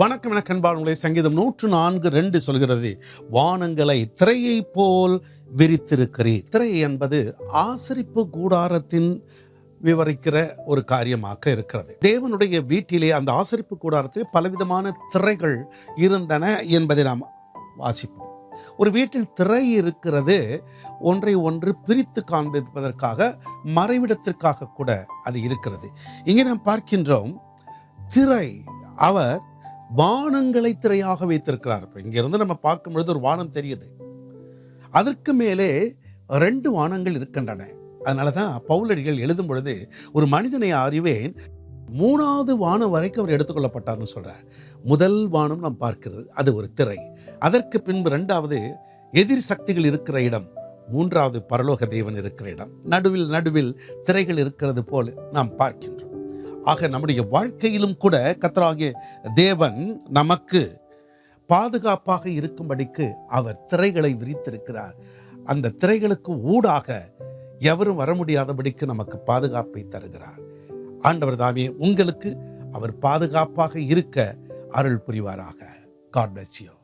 வணக்கம் என கண்பாளர்களே, சங்கீதம் 104:2 சொல்கிறது, வானங்களை திரையை போல் விரித்திருக்கிறீர். திரை என்பது ஆசரிப்பு கூடாரத்தின் விவரிக்கிற ஒரு காரியமாக இருக்கிறது. தேவனுடைய வீட்டிலே அந்த ஆசரிப்பு கூடாரத்தில் பலவிதமான திரைகள் இருந்தன என்பதை நாம் வாசிப்போம். ஒரு வீட்டில் திரை இருக்கிறது ஒன்றை ஒன்று பிரித்து காண்பிப்பதற்காக, மறைவிடத்திற்காக கூட அது இருக்கிறது. இங்கே நாம் பார்க்கின்றோம், திரை அவர் வானங்களை திரையாக வைத்திருக்கிறார். இங்கிருந்து நம்ம பார்க்கும் பொழுது ஒரு வானம் தெரியுது, அதற்கு மேலே 2 வானங்கள் இருக்கின்றன. அதனால தான் பவுலடிகள் எழுதும் பொழுது, ஒரு மனிதனை அறிவேன் 3வது வானம் வரைக்கும் அவர் எடுத்துக்கொள்ளப்பட்டார்னு சொல்றார். முதல் வானம் நாம் பார்க்கிறது, அது ஒரு திரை. அதற்கு பின்பு 2வது எதிர் சக்திகள் இருக்கிற இடம், 3வது பரலோக தேவன் இருக்கிற இடம். நடுவில் திரைகள் இருக்கிறது போல நாம் பார்க்கின்றோம். ஆக நம்முடைய வாழ்க்கையிலும் கூட கர்த்தராகிய தேவன் நமக்கு பாதுகாப்பாக இருக்கும்படிக்கு அவர் திரைகளை விரித்திருக்கிறார். அந்த திரைகளுக்கு ஊடாக எவரும் வர முடியாதபடிக்கு நமக்கு பாதுகாப்பை தருகிறார். ஆண்டவர் தாமே உங்களுக்கு அவர் பாதுகாப்பாக இருக்க அருள் புரிவாராக. God bless you.